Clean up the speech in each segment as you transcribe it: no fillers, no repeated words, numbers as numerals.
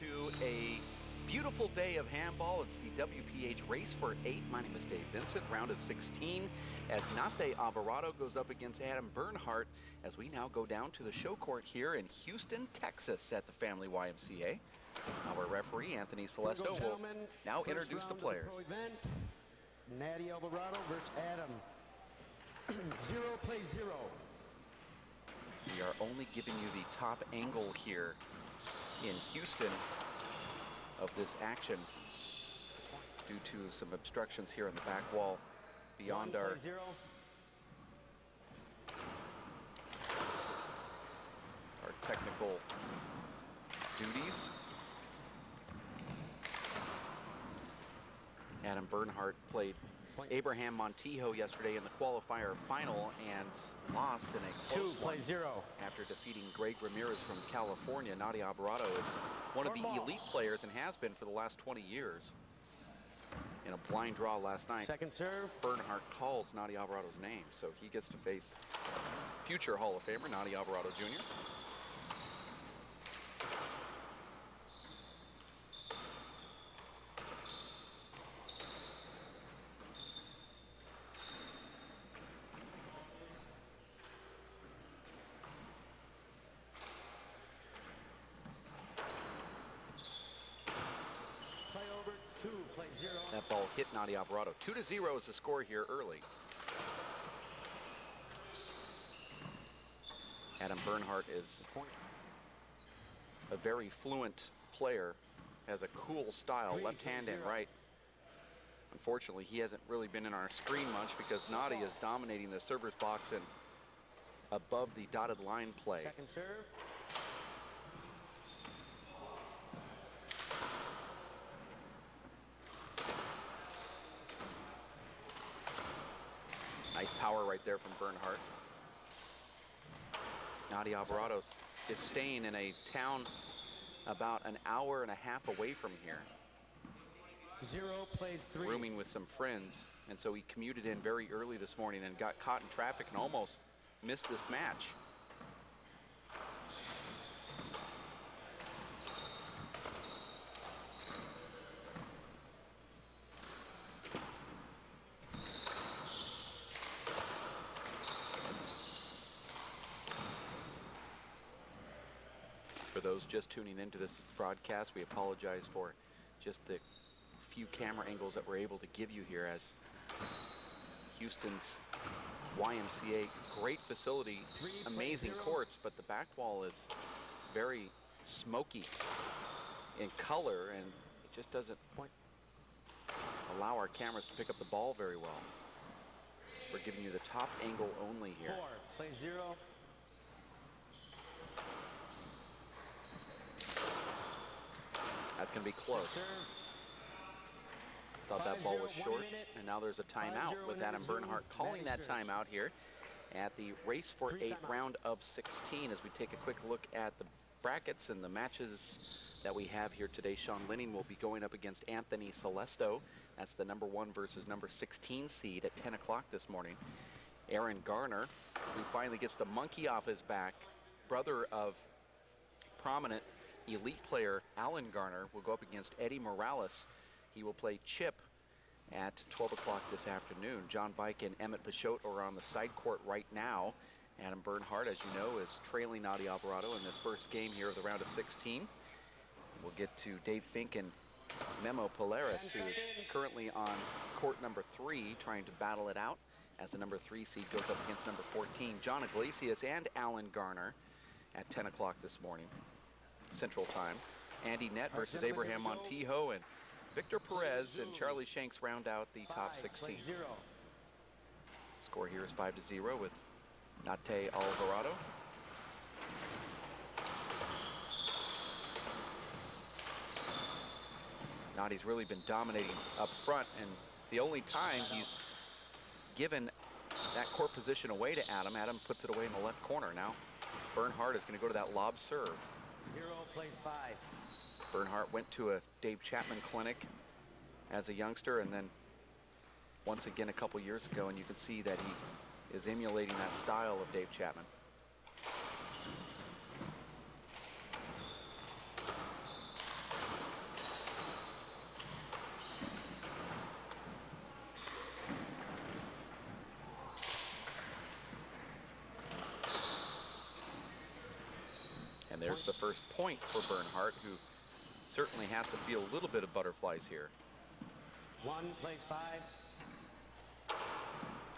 to a beautiful day of handball. It's the WPH Race for 8. My name is Dave Vincent, round of 16, as Alvarado goes up against Adam Bernhard, as we now go down to the show court here in Houston, Texas at the Family YMCA. Our referee, Anthony Celesto, will now introduce the players. Alvarado versus Adam. 0 plays 0. We are only giving you the top angle here in Houston of this action due to some obstructions here on the back wall beyond our technical duties. Adam Bernhard played Abraham Montijo yesterday in the qualifier final and lost in a close 2 plays 0. After defeating Greg Ramirez from California. Alvarado is one of the elite players and has been for the last 20 years. In a blind draw last night, second serve, Bernhard calls Alvarado's name, so he gets to face future Hall of Famer Alvarado Jr. That ball hit Alvarado. 2-0 is the score here early. Adam Bernhard is a very fluent player, has a cool style, left hand and right. Unfortunately, he hasn't really been in our screen much because Nadi is dominating the server's box and above the dotted line play. Second serve. Nice power right there from Bernhard. Alvarado is staying in a town about an hour and a half away from here. 0 plays 3. Rooming with some friends, and so he commuted in very early this morning and got caught in traffic and almost missed this match. For those just tuning into this broadcast, we apologize for just the few camera angles that we're able to give you here, as Houston's YMCA, great facility, amazing courts, but the back wall is very smoky in color, and it just doesn't allow our cameras to pick up the ball very well. We're giving you the top angle only here. 4 plays 0. That's going to be close. Thought that ball was short, and now there's a timeout with Adam Bernhard calling that timeout here at the Race for 8 round of 16 as we take a quick look at the brackets and the matches that we have here today. Sean Linning will be going up against Anthony Celesto. That's the #1 versus #16 seed at 10 o'clock this morning. Aaron Garner, who finally gets the monkey off his back, brother of prominent elite player Alan Garner, will go up against Eddie Morales. He will play chip at 12 o'clock this afternoon. John Bike and Emmett Pichot are on the side court right now. Adam Bernhard, as you know, is trailing Alvarado in this first game here of the round of 16. We'll get to Dave Fink and Memo Polaris, who is currently on court #3, trying to battle it out as the #3 seed goes up against #14, John Iglesias and Alan Garner at 10 o'clock this morning, Central Time. Andy Nett versus Abraham Montijo, and Victor Perez and Charlie Shanks round out the top 16. Score here is 5-0 with Alvarado. Nadi's really been dominating up front, and the only time he's given that court position away to Adam puts it away in the left corner. Now Bernhard is going to go to that lob serve. 0 plays 5. Bernhard went to a Dave Chapman clinic as a youngster, and then once again a couple years ago, and you can see that he is emulating that style of Dave Chapman. marks the first point for Bernhard, who certainly has to feel a little bit of butterflies here. 1 plays 5.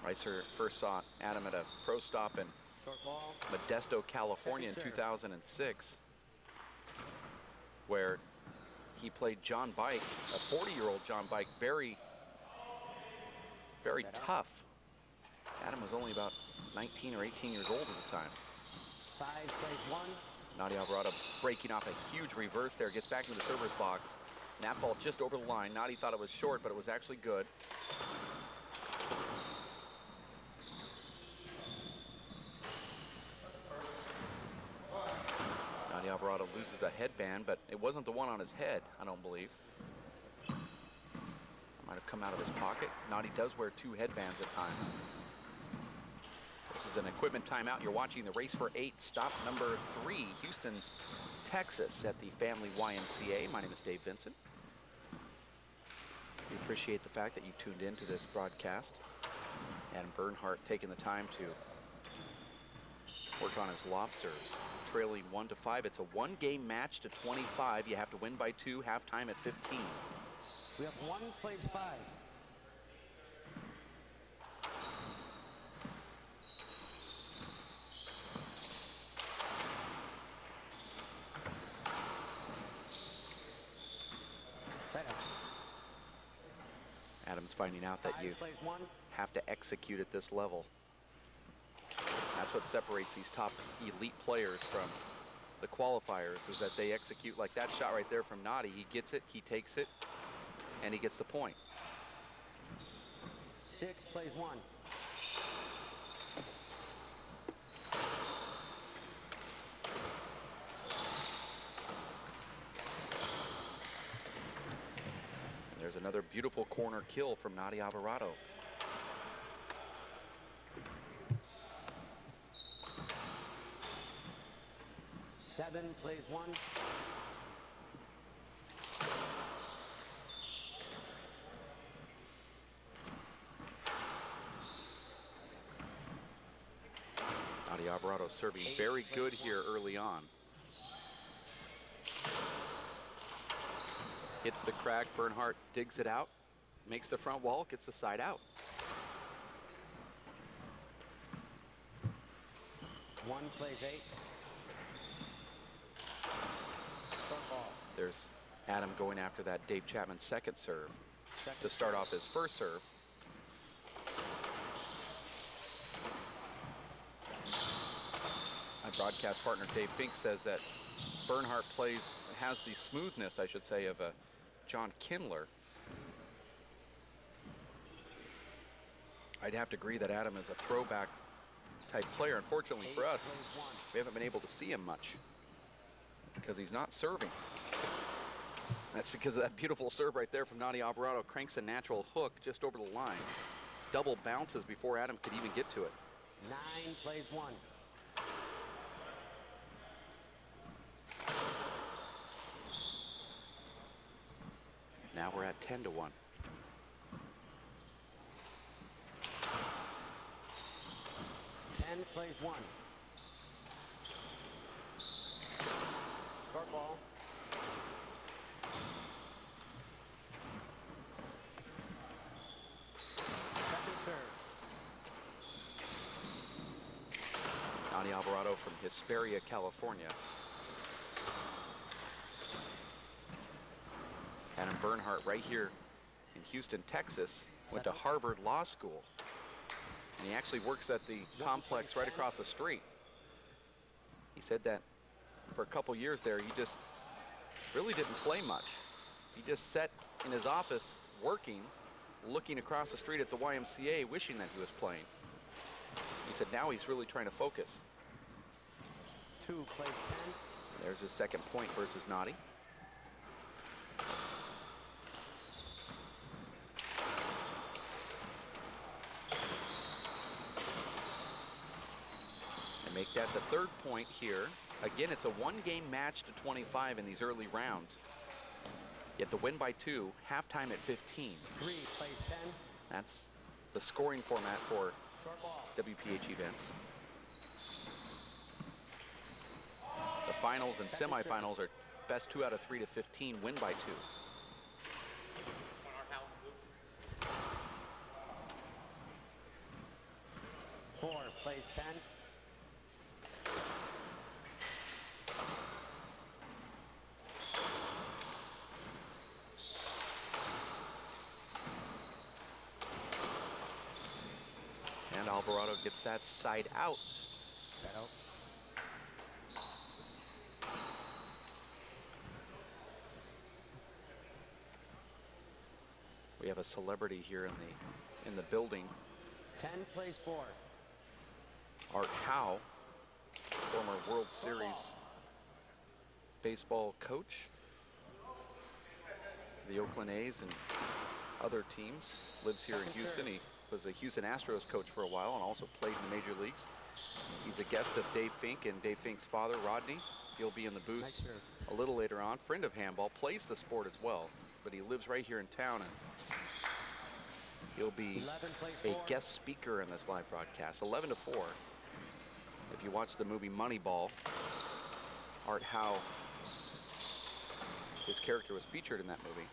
I first saw Adam at a pro stop in Short ball. Modesto, California in Second serve. 2006, where he played John Bike, a 40-year-old John Bike, very, very tough. Adam was only about 19 or 18 years old at the time. 5 plays 1. Nadia Alvarado breaking off a huge reverse there, gets back into the server's box. And that ball just over the line. Nadia thought it was short, but it was actually good. Nadia Alvarado loses a headband, but it wasn't the one on his head, I don't believe. Might have come out of his pocket. Nadia does wear 2 headbands at times. This is an equipment timeout. You're watching the race for 8, stop number 3, Houston, Texas, at the Family YMCA. My name is Dave Vincent. We appreciate the fact that you tuned into this broadcast. And Bernhard taking the time to work on his lob serves, trailing 1-5. It's a 1-game match to 25. You have to win by 2, halftime at 15. We have 1 plays 5. Adam's finding out that you have to execute at this level. That's what separates these top elite players from the qualifiers, is that they execute like that shot right there from Nadia. He gets it, he takes it, and he gets the point. 6 plays 1. There's another beautiful corner kill from Nadia Alvarado. Seven plays 1. Nadia Alvarado serving very good here early on. Hits the crack, Bernhard digs it out, makes the front wall, gets the side out. 1 plays 8. Short ball. There's Adam going after that Dave Chapman second serve to start off his first serve. My broadcast partner Dave Fink says that Bernhard has the smoothness, I should say, of a John Kindler. I'd have to agree that Adam is a throwback type player. Unfortunately for us, we haven't been able to see him much because he's not serving. That's because of that beautiful serve right there from Nadia Alvarado. Cranks a natural hook just over the line. Double bounces before Adam could even get to it. 9 plays 1. Now we're at 10-1. Plays 1. Short ball. Second serve. Nadia Alvarado from Hesperia, California. Adam Bernhard right here in Houston, Texas, went to Harvard Law School. And he actually works at the complex right across the street. He said that for a couple years there, he just really didn't play much. He just sat in his office working, looking across the street at the YMCA, wishing that he was playing. He said now he's really trying to focus. 2 plays 10. There's his second point versus Nadia. Make that the third point here. Again, it's a 1-game match to 25 in these early rounds. You have to win by 2, halftime at 15. 3 plays 10. That's the scoring format for WPH events. The finals and semifinals are best 2 out of 3 to 15, win by 2. Four, plays 10. And Alvarado gets that side out. Side out. We have a celebrity here in the building. 10, plays 4. Art Howe, former World Series baseball coach, the Oakland A's and other teams, lives here in Houston. He was a Houston Astros coach for a while and also played in the major leagues. He's a guest of Dave Fink and Dave Fink's father, Rodney. He'll be in the booth a little later on. Friend of handball, plays the sport as well, but he lives right here in town, and he'll be a guest speaker in this live broadcast. 11 to 4. If you watch the movie Moneyball, Art Howe, his character was featured in that movie.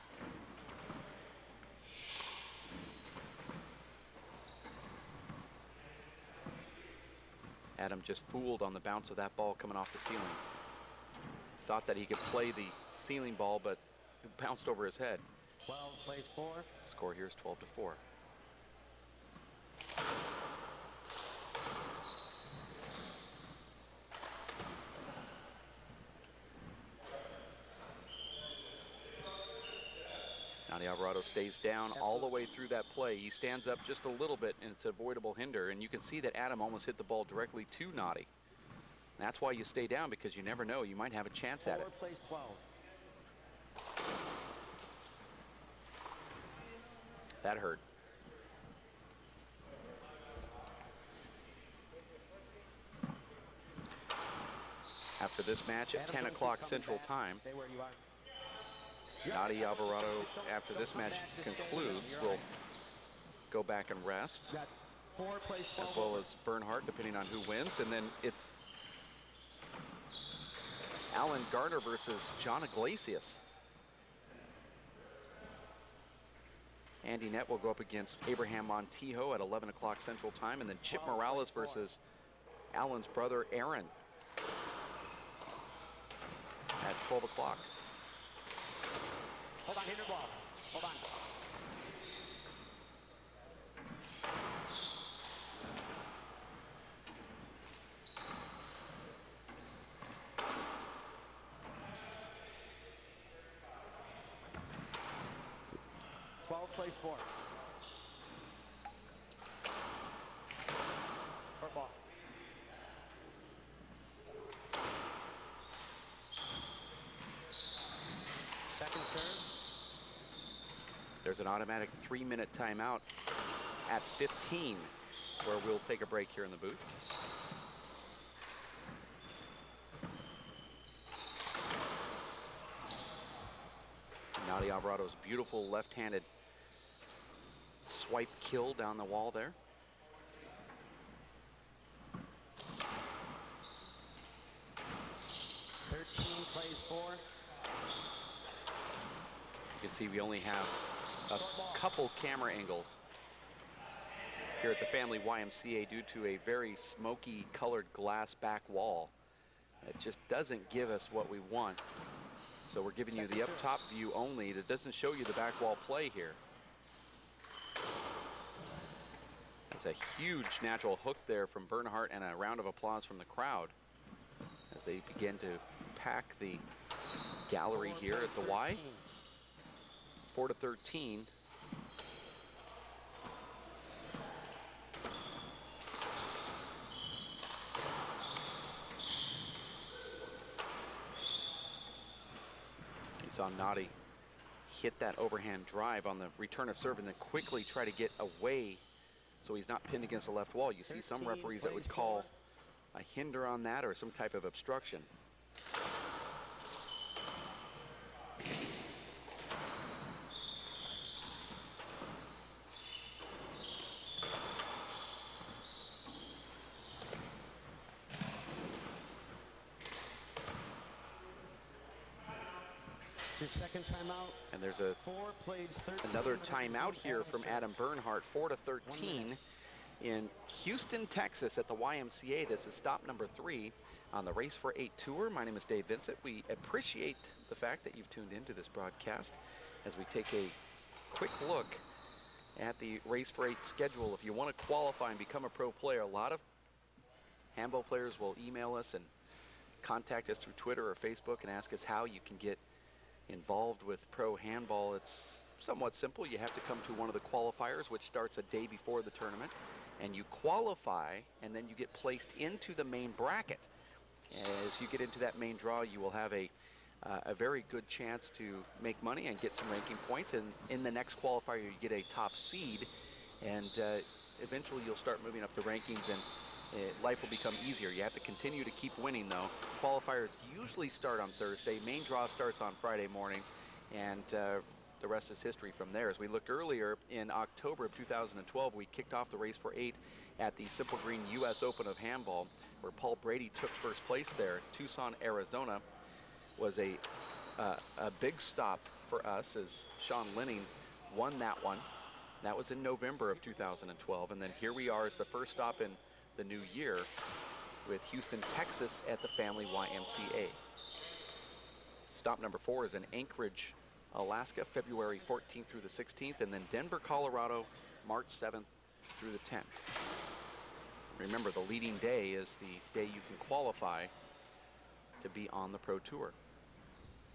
Adam just fooled on the bounce of that ball coming off the ceiling. Thought that he could play the ceiling ball, but it bounced over his head. 12, plays 4. Score here is 12 to 4. Alvarado stays down all the way through that play. He stands up just a little bit, and it's an avoidable hinder. And you can see that Adam almost hit the ball directly to Noddy. That's why you stay down, because you never know. You might have a chance at it. 4, plays 12. That hurt. After this match at 10 o'clock Central Time, Stay where you are. Noddy Alvarado, after this match concludes, will go back and rest, 4, plays 12. as well as Bernhard, depending on who wins. And then it's Alan Gardner versus John Iglesias. Andy Nett will go up against Abraham Montijo at 11 o'clock Central Time, and then Chip Morales versus Alan's brother Aaron at 12 o'clock. Hold on, hit your ball. Hold on. Plays 4. Short ball. Second serve. There's an automatic 3-minute timeout at 15, where we'll take a break here in the booth. Noddy Alvarado's beautiful left-handed swipe kill down the wall there. Plays 4. You can see we only have a couple camera angles here at the family YMCA due to a very smoky colored glass back wall. It just doesn't give us what we want. So we're giving you the up top view only. It doesn't show you the back wall play here. It's a huge natural hook there from Bernhard, and a round of applause from the crowd as they begin to pack the gallery here at the Y. 4 to 13. You saw Noddy hit that overhand drive on the return of serve and then quickly try to get away so he's not pinned against the left wall. You see some referees that would call a hinder on that or some type of obstruction. Your second timeout. And there's 4 plays, 13 another minutes timeout here out of from service. Adam Bernhard, 4-13 in Houston, Texas at the YMCA. This is stop number 3 on the Race for 8 tour. My name is Dave Vincent. We appreciate the fact that you've tuned into this broadcast as we take a quick look at the Race for 8 schedule. If you want to qualify and become a pro player, a lot of handball players will email us and contact us through Twitter or Facebook and ask us how you can get involved with pro handball. It's somewhat simple. You have to come to one of the qualifiers, which starts a day before the tournament, and you qualify, and then you get placed into the main bracket. As you get into that main draw, you will have a very good chance to make money and get some ranking points, and in the next qualifier you get a top seed, and eventually you'll start moving up the rankings, and life will become easier. You have to continue to keep winning, though. Qualifiers usually start on Thursday. Main draw starts on Friday morning, and the rest is history from there. As we looked earlier, in October of 2012, we kicked off the Race for 8 at the Simple Green U.S. Open of Handball, where Paul Brady took first place there. Tucson, Arizona was a big stop for us as Sean Linning won that one. That was in November of 2012, and then here we are as the first stop in the new year with Houston, Texas at the Family YMCA. Stop number 4 is in Anchorage, Alaska, February 14th through the 16th, and then Denver, Colorado, March 7th through the 10th. Remember, the leading day is the day you can qualify to be on the Pro Tour.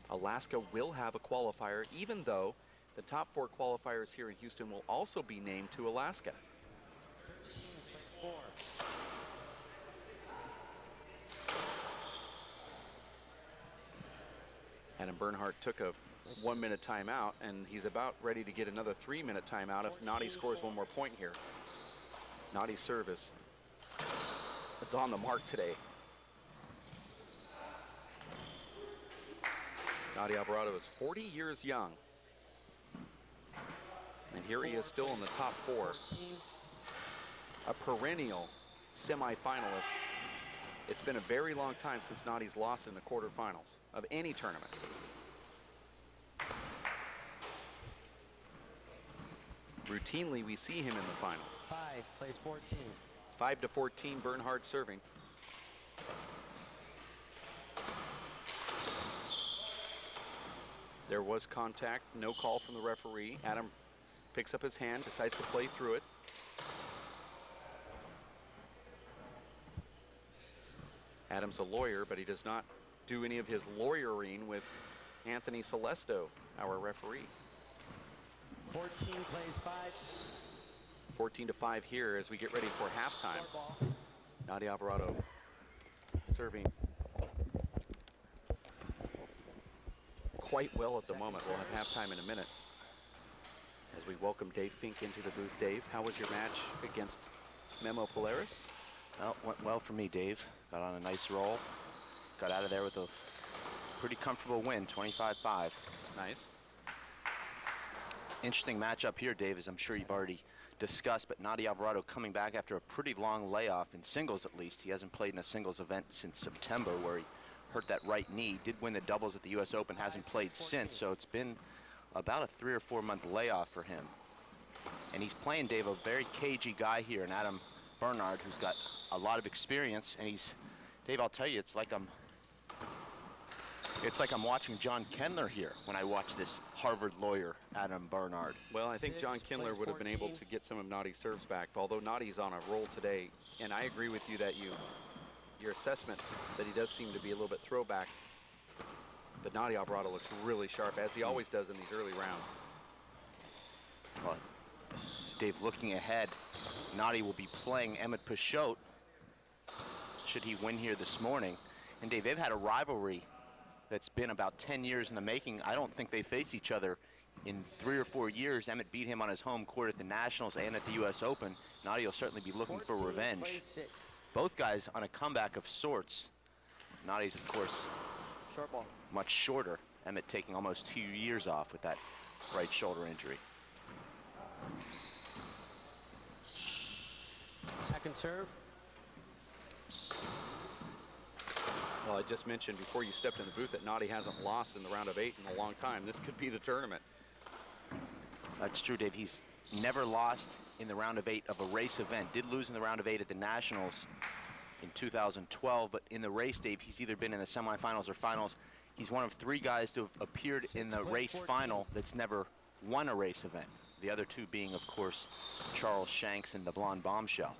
Alaska will have a qualifier, even though the top 4 qualifiers here in Houston will also be named to Alaska. 4. Adam Bernhard took a 1-minute timeout, and he's about ready to get another 3-minute timeout if Nadi scores one more point here. Nadi's service is on the mark today. Nadi Alvarado is 40 years young, and here he is still in the top 4. A perennial semi-finalist. It's been a very long time since Nadi's lost in the quarterfinals of any tournament. Routinely, we see him in the finals. 5 plays 14. 5-14, Bernhard serving. There was contact, no call from the referee. Adam picks up his hand, decides to play through it. Adam's a lawyer, but he does not do any of his lawyering with Anthony Celesto, our referee. 14 plays 5. 14-5 here as we get ready for halftime. Nadi Alvarado serving quite well at the moment. We'll have halftime in a minute as we welcome Dave Fink into the booth. Dave, how was your match against Memo Polaris? Well, went well for me, Dave. Got on a nice roll. Got out of there with a pretty comfortable win, 25-5. Nice. Interesting matchup here, Dave, as I'm sure you've already discussed, but Nadi Alvarado coming back after a pretty long layoff in singles at least. He hasn't played in a singles event since September, where he hurt that right knee. Did win the doubles at the U.S. Open, hasn't played since, so it's been about a 3 or 4 month layoff for him. And he's playing, Dave, a very cagey guy here in Adam Bernhard, who's got a lot of experience, and he's, Dave, I'll tell you, it's like I'm watching John Kendler here when I watch this Harvard lawyer, Adam Bernhard. Well, I think John Kindler would have been able to get some of Nadi's serves back, although Nadi's on a roll today, and I agree with you that your assessment that he does seem to be a little bit throwback. But Nadi Alvarado looks really sharp, as he always does in these early rounds. Well, Dave, looking ahead, Nadi will be playing Emmett Peixote should he win here this morning. And Dave, they've had a rivalry that's been about 10 years in the making. I don't think they face each other in 3 or 4 years. Emmett beat him on his home court at the Nationals and at the U.S. Open. Nadi will certainly be looking for revenge. Both guys on a comeback of sorts. Nadi's, of course, Short ball. much shorter. Emmett taking almost 2 years off with that right shoulder injury. Second serve. Well, I just mentioned before you stepped in the booth that Naughty hasn't lost in the round of 8 in a long time. This could be the tournament. That's true, Dave. He's never lost in the round of 8 of a race event. Did lose in the round of 8 at the Nationals in 2012, but in the race, Dave, he's either been in the semifinals or finals. He's one of 3 guys to have appeared in the race final that's never won a race event. The other 2 being, of course, Charles Shanks and the Blonde Bombshell.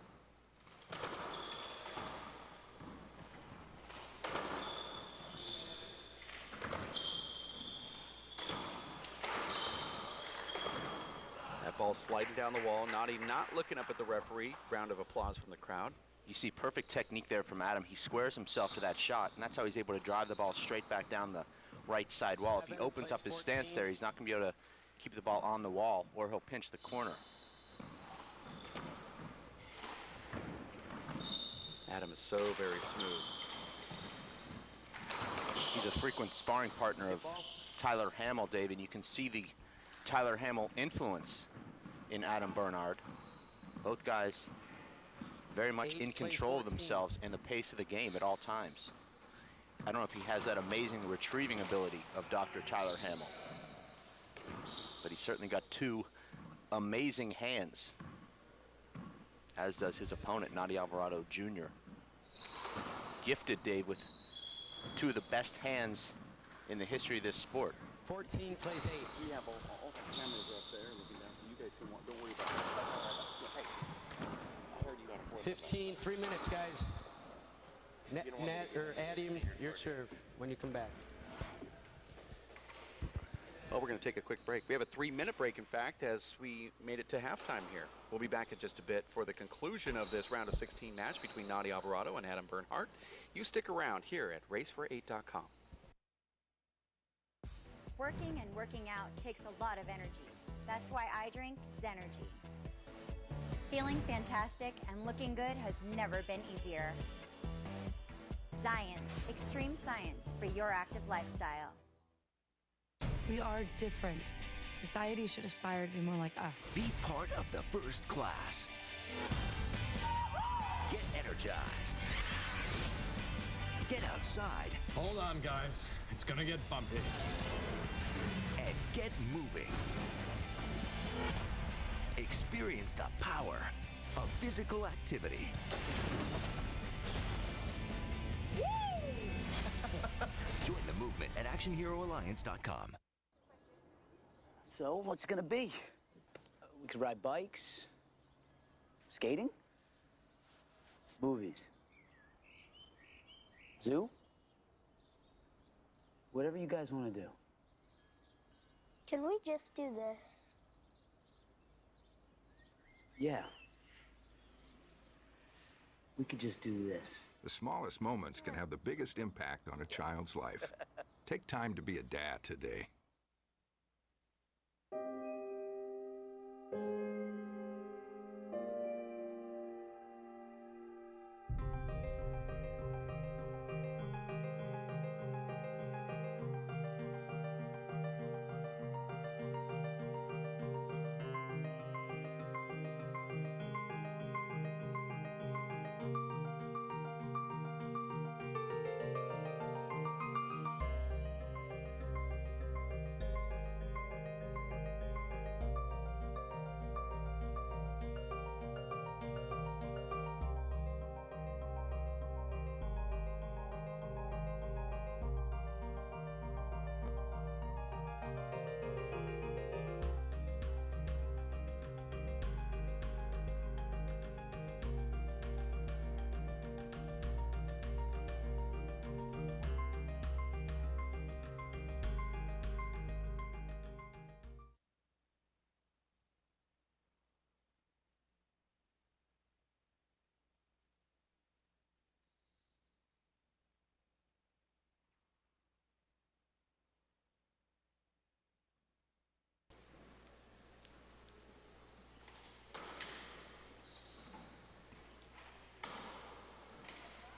That ball sliding down the wall. Naughty not looking up at the referee. Round of applause from the crowd. You see perfect technique there from Adam. He squares himself to that shot, and that's how he's able to drive the ball straight back down the right side wall. If he opens up his stance there, he's not going to be able to keep the ball on the wall, or he'll pinch the corner. Adam is so very smooth. He's a frequent sparring partner of Tyler Hamill, Dave, and you can see the Tyler Hamill influence in Adam Bernhard. Both guys very much in control of themselves and the pace of the game at all times. I don't know if he has that amazing retrieving ability of Dr. Tyler Hamill, but he's certainly got 2 amazing hands, as does his opponent, Naughty Alvarado Jr. Gifted, Dave, with 2 of the best hands in the history of this sport. 14 plays 8. We have all the cameras up there looking down, so you guys can don't worry about that. Hey, I heard you got a 15, 3 minutes, guys. Add him your serve when you come back. Well, we're going to take a quick break. We have a 3-minute break, in fact, as we made it to halftime here. We'll be back in just a bit for the conclusion of this round of 16 match between Naughty Alvarado and Adam Bernhard. You stick around here at racefor8.com. Working and working out takes a lot of energy. That's why I drink Zenergy. Feeling fantastic and looking good has never been easier. Zions, extreme science for your active lifestyle. We are different. Society should aspire to be more like us. Be part of the first class. Get energized. Get outside. Hold on, guys. It's gonna get bumpy. And get moving. Experience the power of physical activity. Join the movement at ActionHeroAlliance.com. So, what's it gonna be? We could ride bikes, skating, movies, zoo, whatever you guys want to do. Can we just do this? Yeah. We could just do this. The smallest moments can have the biggest impact on a child's life. Take time to be a dad today.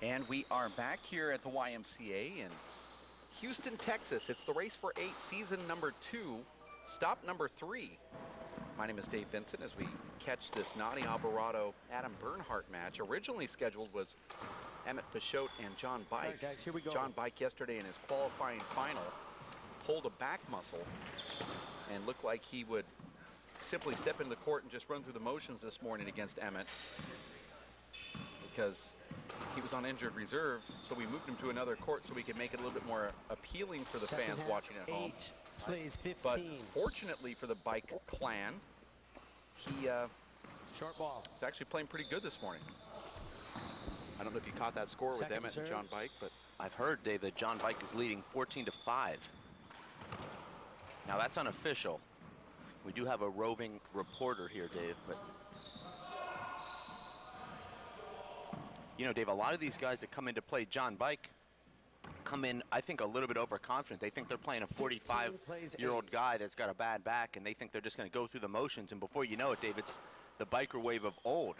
And we are back here at the YMCA in Houston, Texas. It's the Race for 8, season number 2, stop number 3. My name is Dave Vincent as we catch this Naughty Alvarado Adam Bernhard match. Originally scheduled was Emmett Peixote and John Bike. All right, guys, here we go. John Bike yesterday in his qualifying final pulled a back muscle and looked like he would simply step into the court and just run through the motions this morning against Emmett because he was on injured reserve, so we moved him to another court so we could make it a little bit more appealing for the fans watching at home. 8 plays 15. But fortunately for the Bike clan, he Short ball. is actually playing pretty good this morning. I don't know if you caught that score with Second Emmett and serve. John Bike, but I've heard, Dave, that John Bike is leading 14-5. Now that's unofficial. We do have a roving reporter here, Dave, but you know, Dave, a lot of these guys that come in to play John Bike come in, I think, a little bit overconfident. They think they're playing a 45-year-old guy that's got a bad back, and they think they're just going to go through the motions, and before you know it, Dave, it's the biker wave of old,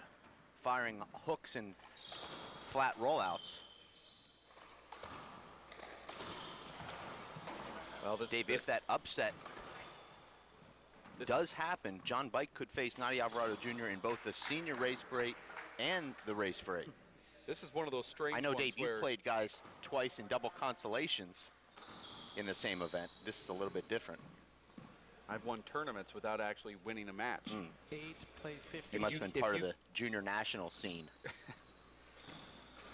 firing hooks and flat rollouts. well, Dave, if that upset does happen, John Bike could face Nadia Alvarado Jr. in both the senior race for 8 and the race for 8. this is one of those strange I know, ones Dave, you where played guys twice in double consolations in the same event. This is a little bit different. I've won tournaments without actually winning a match. 8 plays 15. You must have been part of the junior national scene.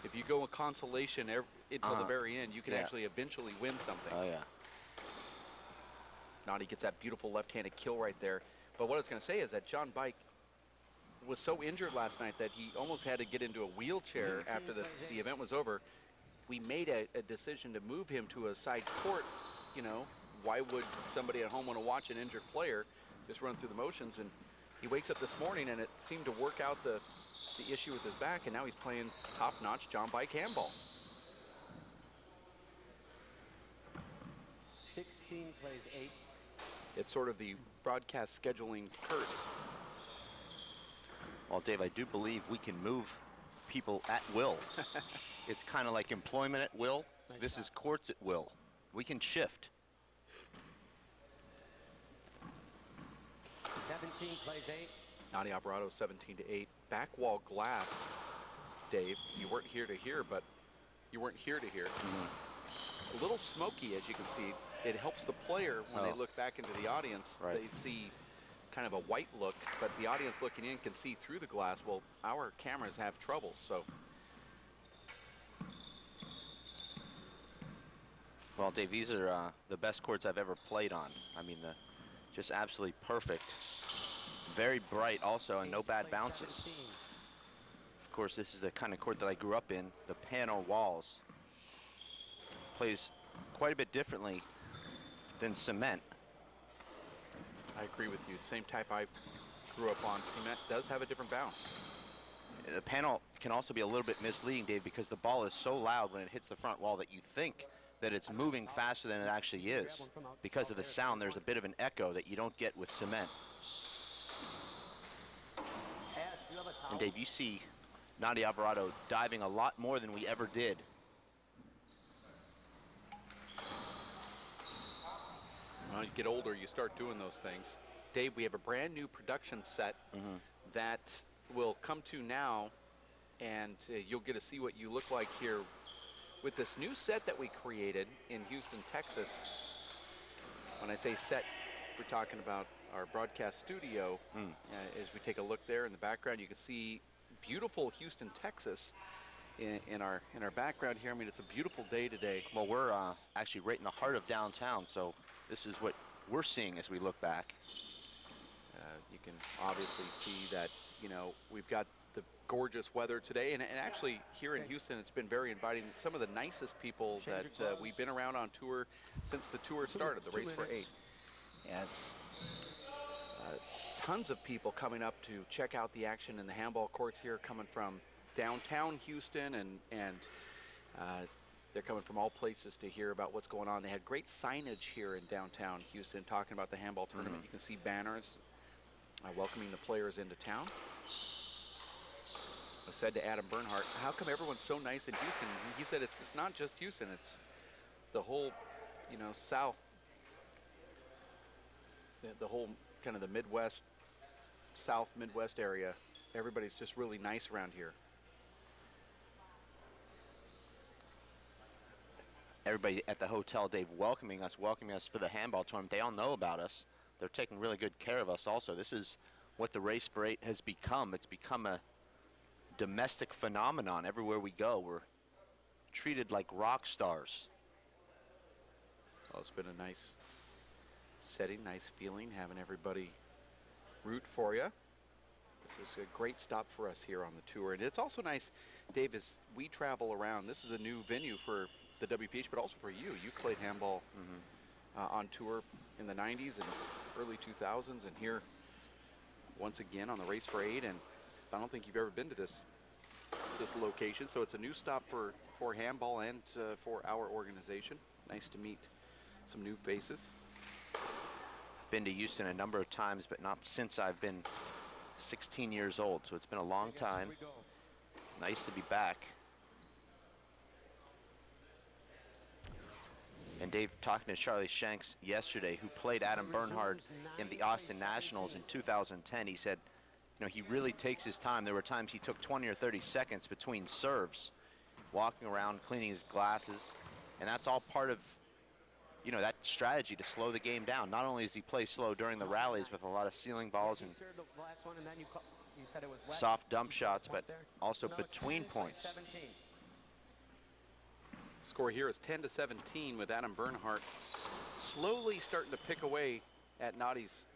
If you go a consolation until the very end, you can actually eventually win something. Oh, yeah. Nadi gets that beautiful left-handed kill right there. But what I was going to say is that John Bike was so injured last night that he almost had to get into a wheelchair after the event was over. We made a decision to move him to a side court. You know, why would somebody at home want to watch an injured player just run through the motions? And he wakes up this morning and it seemed to work out the issue with his back, and now he's playing top-notch John Bike handball. 16 plays 8. It's sort of the broadcast scheduling curse. Well, Dave, I do believe we can move people at will. It's kind of like employment at will. This is courts at will. We can shift. 17 plays 8. Nadia Alvarado 17-8. Back wall glass, Dave. You weren't here to hear, but you weren't here to hear. A little smoky, as you can see. It helps the player when they look back into the audience. Right. They see kind of a white look, but the audience looking in can see through the glass. Well, our cameras have trouble, so. Well, Dave, these are the best courts I've ever played on. I mean, just absolutely perfect. Very bright also, and no bad bounces. 17. Of course, this is the kind of court that I grew up in. The panel walls plays quite a bit differently than cement. I agree with you. Same type I grew up on. Cement does have a different bounce. The panel can also be a little bit misleading, Dave, because the ball is so loud when it hits the front wall that you think that it's moving faster than it actually is. Because of the sound, there's a bit of an echo that you don't get with cement. And Dave, you see Nadia Alvarado diving a lot more than we ever did. Well, you get older, you start doing those things. Dave, we have a brand new production set that will come to now, and you'll get to see what you look like here with this new set that we created in Houston, Texas. When I say set, we're talking about our broadcast studio. As we take a look there in the background, you can see beautiful Houston, Texas in our background here. I mean, it's a beautiful day today. Well, we're actually right in the heart of downtown, so this is what we're seeing as we look back. You can obviously see that, you know, we've got the gorgeous weather today, and actually here in Houston, it's been very inviting. Some of the nicest people that we've been around on tour since the tour started, the Race for 8. And tons of people coming up to check out the action in the handball courts here, coming from downtown Houston, and they're coming from all places to hear about what's going on. They had great signage here in downtown Houston talking about the handball tournament. You can see banners welcoming the players into town. I said to Adam Bernhard, how come everyone's so nice in Houston? He said it's not just Houston, it's the whole, you know, South, the whole kind of the Midwest, South Midwest area. Everybody's just really nice around here. everybody at the hotel, Dave, welcoming us for the handball tournament. They all know about us. They're taking really good care of us also. This is what the Race for 8 has become. It's become a domestic phenomenon. Everywhere we go, we're treated like rock stars. Well, it's been a nice setting, nice feeling, having everybody root for you. This is a great stop for us here on the tour. And it's also nice, Dave, as we travel around. This is a new venue for the WPH, but also for you. You played handball on tour in the 90s and early 2000s, and here once again on the Race for 8. And I don't think you've ever been to this location, so it's a new stop for handball and for our organization. Nice to meet some new faces. Been to Houston a number of times, but not since I've been 16 years old, so it's been a long time. Nice to be back. And Dave, talking to Charlie Shanks yesterday, who played Adam Bernhard in the Austin Nationals in 2010, he said, you know, he really takes his time. There were times he took 20 or 30 seconds between serves, walking around, cleaning his glasses, and that's all part of, you know, that strategy to slow the game down. Not only does he play slow during the rallies with a lot of ceiling balls and soft dump shots, but also between points. Score here is 10-17 with Adam Bernhard slowly starting to pick away at Nadi's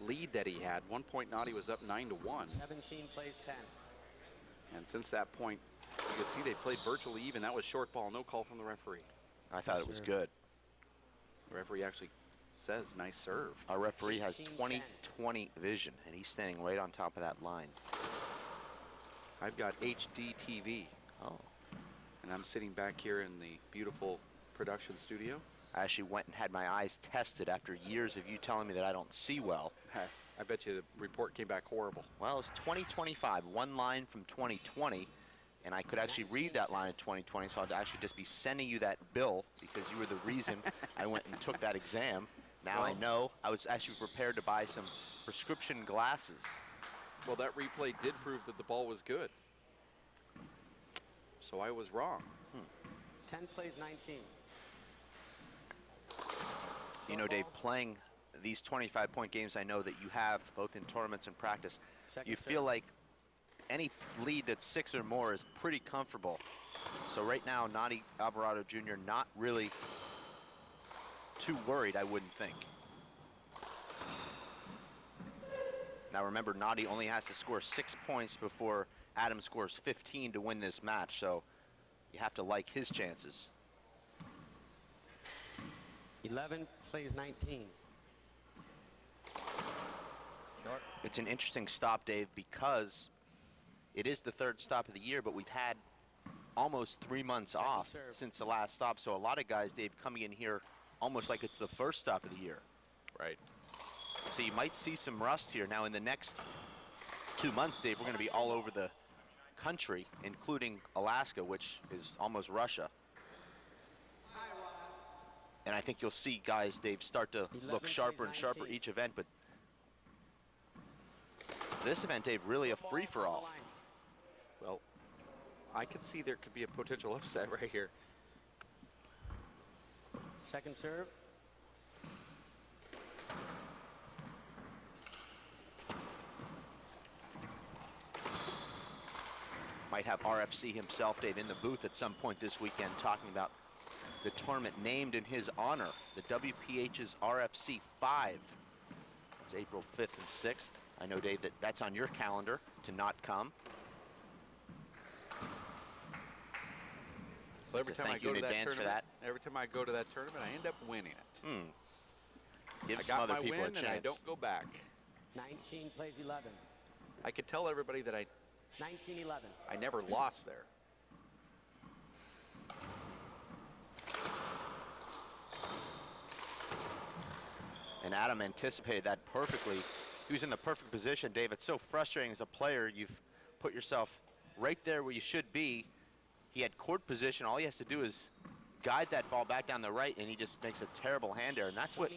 lead that he had. 1 point Nadi was up 9-1. 17 plays 10. And since that point, you can see they played virtually even. That was short ball, no call from the referee. I thought it was good. The referee actually says nice serve. Our referee has 20/20 vision, and he's standing right on top of that line. I've got HD TV. Oh. And I'm sitting back here in the beautiful production studio. I actually went and had my eyes tested after years of you telling me that I don't see well. I bet you the report came back horrible. Well, it's 20/25, one line from 20/20, and I could actually read that line in 20/20, so I'd actually just be sending you that bill because you were the reason I went and took that exam. Now I know. I was actually prepared to buy some prescription glasses. Well, that replay did prove that the ball was good. So I was wrong. 10 plays 19. You know, Dave, playing these 25-point games, I know that you have both in tournaments and practice, you feel like any lead that's 6 or more is pretty comfortable. So right now, Nadi Alvarado Jr. not really too worried, I wouldn't think. Now remember, Nadi only has to score 6 points before Adam scores 15 to win this match, so you have to like his chances. 11 plays 19. Short. It's an interesting stop, Dave, because it is the 3rd stop of the year, but we've had almost 3 months off since the last stop. So a lot of guys, Dave, coming in here almost like it's the 1st stop of the year. Right. So you might see some rust here. Now in the next 2 months, Dave, we're going to be all over the country, including Alaska, which is almost Russia. And I think you'll see guys, Dave, start to look sharper and sharper each event, but this event, Dave, really a free-for-all. Well, I could see there could be a potential upset right here. Second serve. Might have RFC himself, Dave, in the booth at some point this weekend talking about the tournament named in his honor, the WPH's RFC 5. It's April 5th and 6th. I know, Dave, that that's on your calendar to not come. Well, every time I Thank you go in to that advance for tournament, that. every time I go to that tournament, I end up winning it. Give I some got other my people win a chance. and I don't go back. 19 plays 11. I could tell everybody that 19-11. I never lost there. And Adam anticipated that perfectly. He was in the perfect position, Dave. It's so frustrating as a player. You've put yourself right there where you should be. He had court position. All he has to do is guide that ball back down the right, and he just makes a terrible hand error. And that's what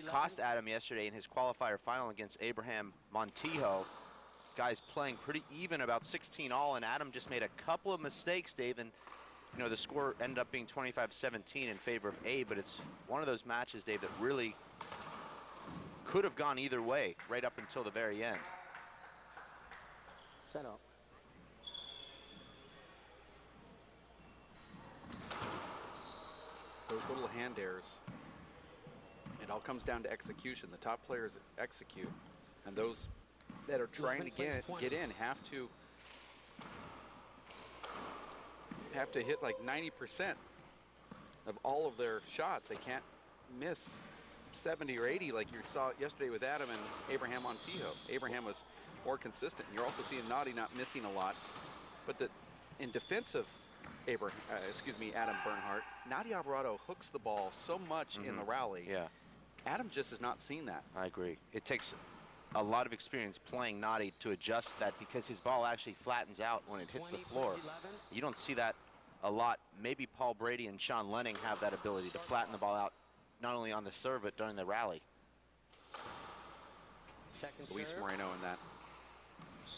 cost Adam yesterday in his qualifier final against Abraham Montijo. Guys playing pretty even, about 16 all, and Adam just made a couple of mistakes, Dave, and You know, the score ended up being 25-17 in favor of A, but it's one of those matches, Dave, that really could have gone either way right up until the very end. Set up. Those little hand errors, it all comes down to execution. The top players execute, and those that are trying to get in have to hit like 90% of all of their shots. They can't miss 70 or 80 like you saw yesterday with Adam and Abraham Montijo. Abraham was more consistent. You're also seeing Nadi not missing a lot, but in defense of Adam Bernhard, Nadi Alvarado hooks the ball so much in the rally. Yeah. Adam just has not seen that. I agree. It takes a lot of experience playing Nadi to adjust that, because his ball actually flattens out when it hits the floor. You don't see that a lot. Maybe Paul Brady and Sean Lenning have that ability to flatten the ball out, not only on the serve, but during the rally. Luis Moreno in that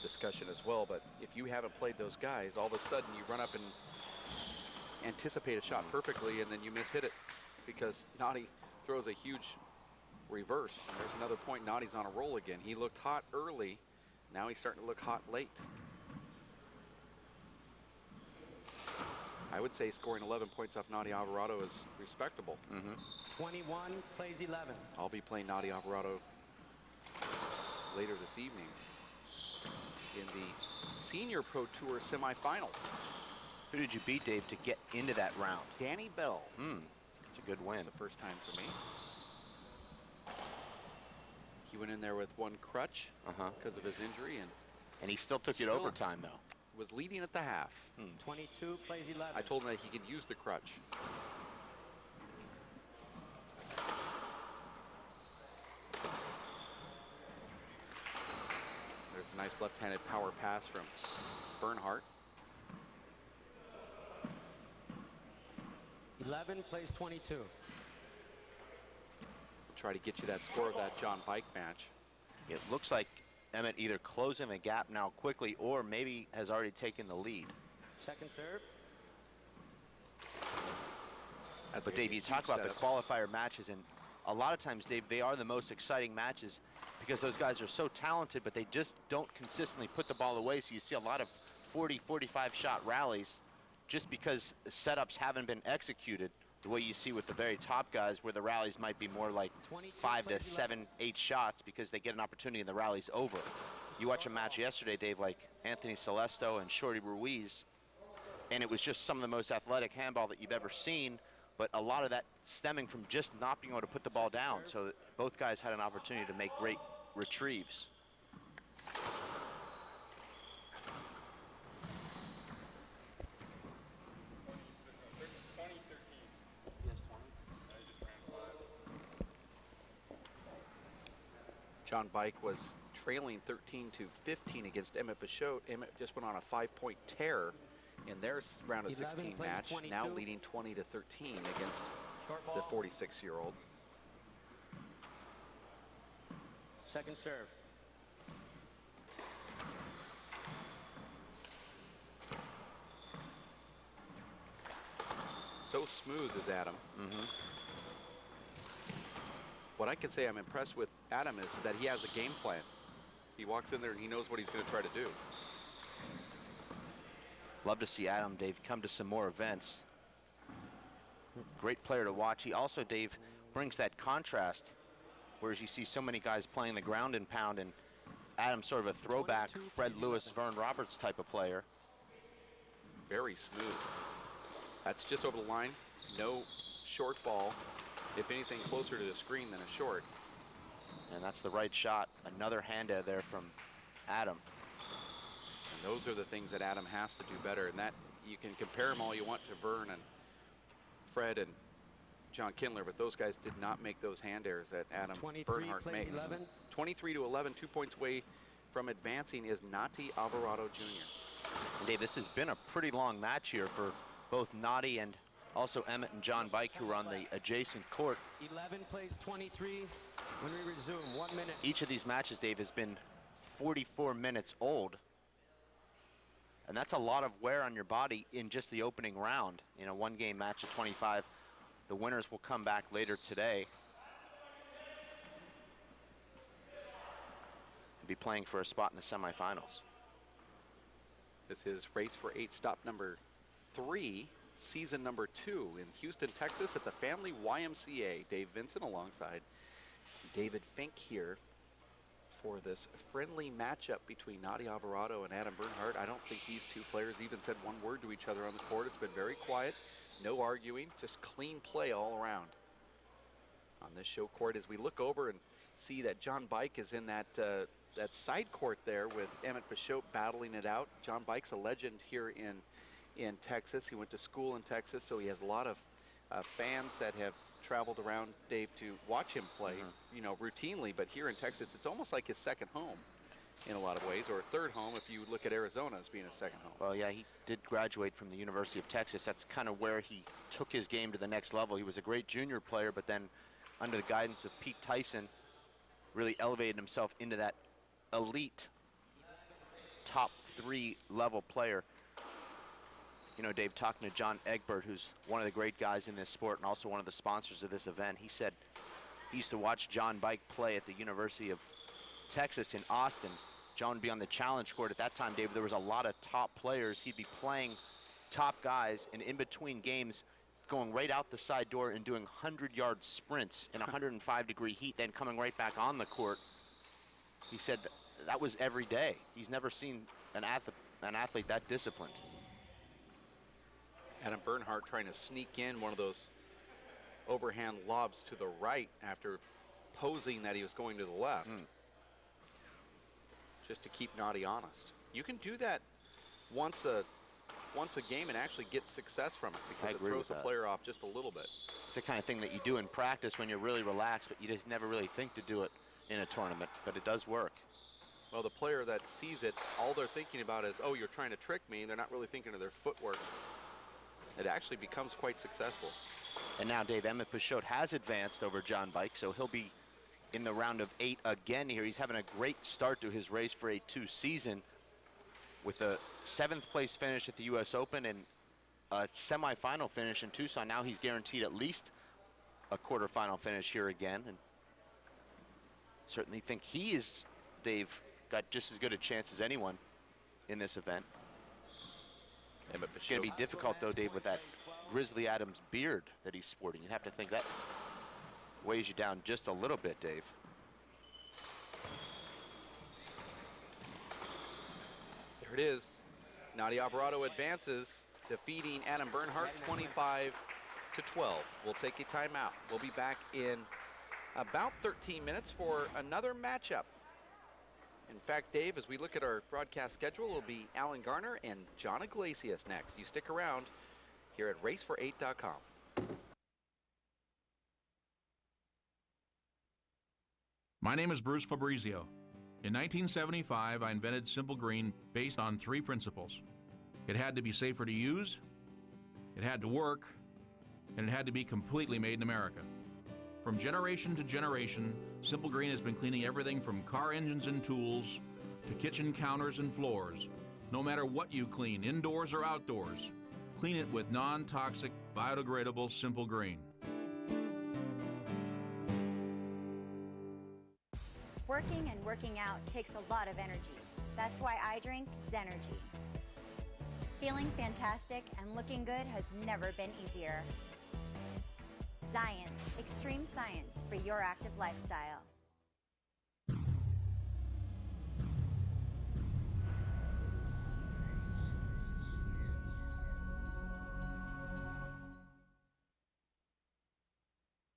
discussion as well, but if you haven't played those guys, all of a sudden you run up and anticipate a shot perfectly, and then you miss-hit it because Nadi throws a huge reverse. And there's another point. Nadi's on a roll again. He looked hot early. Now he's starting to look hot late. I would say scoring 11 points off Nadi Alvarado is respectable. 21 plays 11. I'll be playing Nadi Alvarado later this evening in the Senior Pro Tour semifinals. Who did you beat, Dave, to get into that round? Danny Bell. It's a good win. It's the first time for me. He went in there with one crutch because of his injury, and he still took it overtime, though. Was leading at the half. 22 plays 11. I told him that he could use the crutch. There's a nice left-handed power pass from Bernhard. 11 plays 22. Try to get you that score of that John Bike match. It looks like Emmett either closing the gap now quickly, or maybe has already taken the lead. Second serve. But Dave, you talk about the qualifier matches, and a lot of times, Dave, they are the most exciting matches because those guys are so talented, but they just don't consistently put the ball away. So you see a lot of 40, 45 shot rallies just because the setups haven't been executed the way you see with the very top guys, where the rallies might be more like 5 to 7, 8 shots because they get an opportunity and the rally's over. You watch a match yesterday, Dave, like Anthony Celesto and Shorty Ruiz, and it was just some of the most athletic handball that you've ever seen, but a lot of that stemming from just not being able to put the ball down. So both guys had an opportunity to make great retrieves. John Bike was trailing 13-15 against Emmett Pichot. Emmett just went on a 5-point tear in their round of 16 match, 22. Now leading 20-13 against the 46-year-old. Second serve. So smooth is Adam. What I can say I'm impressed with Adam is that he has a game plan. He walks in there and he knows what he's going to try to do. Love to see Adam, Dave, come to some more events. Great player to watch. He also, Dave, brings that contrast, whereas you see so many guys playing the ground and pound, and Adam's sort of a throwback Fred Lewis, Vern Roberts type of player. Very smooth. That's just over the line. No short ball. If anything, closer to the screen than a short. And that's the right shot. Another hand out there from Adam. And those are the things that Adam has to do better. And that, you can compare them all you want to Vern and Fred and John Kindler, but those guys did not make those hand errors that Adam Bernhard makes. 23-11, 2 points away from advancing is Nati Alvarado Jr. And Dave, this has been a pretty long match here for both Nati and also Emmett and John Bike, who are on the adjacent court. 11 plays 23 when we resume. 1 minute. Each of these matches, Dave, has been 44 minutes old. And that's a lot of wear on your body in just the opening round. In a one-game match of 25, the winners will come back later today. And be playing for a spot in the semifinals. This is Race for 8, stop number 3, season number 2 in Houston, Texas at the Family YMCA. Dave Vincent alongside David Fink here for this friendly matchup between Nadia Alvarado and Adam Bernhard. I don't think these two players even said one word to each other on the court. It's been very quiet, no arguing, just clean play all around on this show court. As we look over and see that John Bike is in that side court there with Emmett Pashot battling it out. John Bike's a legend here in Texas. He went to school in Texas, so he has a lot of fans that have traveled around, Dave, to watch him play, you know, routinely. But here in Texas, it's almost like his second home in a lot of ways, or a third home if you look at Arizona as being a second home. Well, yeah, he did graduate from the University of Texas. That's kind of where he took his game to the next level. He was a great junior player, but then under the guidance of Pete Tyson, really elevated himself into that elite top 3 level player. You know, Dave, talking to John Egbert, who's one of the great guys in this sport and also one of the sponsors of this event, he said he used to watch John Bike play at the University of Texas in Austin. John would be on the challenge court at that time, Dave. There was a lot of top players. He'd be playing top guys, and in between games, going right out the side door and doing 100-yard sprints in 105-degree heat, then coming right back on the court. He said that was every day. He's never seen an athlete that disciplined. Adam Bernhard trying to sneak in one of those overhand lobs to the right after posing that he was going to the left. Just to keep Nadia honest. You can do that once a game and actually get success from it, because it throws the player off just a little bit. It's the kind of thing that you do in practice when you're really relaxed, but you just never really think to do it in a tournament, but it does work. Well, the player that sees it, all they're thinking about is, oh, you're trying to trick me. They're not really thinking of their footwork. It actually becomes quite successful. And now Dave, Emmett Pashot has advanced over John Bike, so he'll be in the round of 8 again here. He's having a great start to his Race for 8-2 season with a 7th place finish at the US Open and a semifinal finish in Tucson. Now he's guaranteed at least a quarterfinal finish here again, and certainly think he is, Dave, got just as good a chance as anyone in this event. It's going to be difficult, though, Dave, with that Grizzly Adams beard that he's sporting. You'd have to think that weighs you down just a little bit, Dave. There it is. Nadia Alvarado advances, defeating Adam Bernhard 25-12. We'll take a timeout. We'll be back in about 13 minutes for another matchup. In fact, Dave, as we look at our broadcast schedule, it'll be Alan Garner and John Iglesias next. You stick around here at racefor8.com. My name is Bruce Fabrizio. In 1975, I invented Simple Green based on 3 principles. It had to be safer to use, it had to work, and it had to be completely made in America. From generation to generation, Simple Green has been cleaning everything from car engines and tools to kitchen counters and floors. No matter what you clean, indoors or outdoors, clean it with non-toxic, biodegradable Simple Green. Working and working out takes a lot of energy. That's why I drink Zenergy. Feeling fantastic and looking good has never been easier. Science, extreme science for your active lifestyle.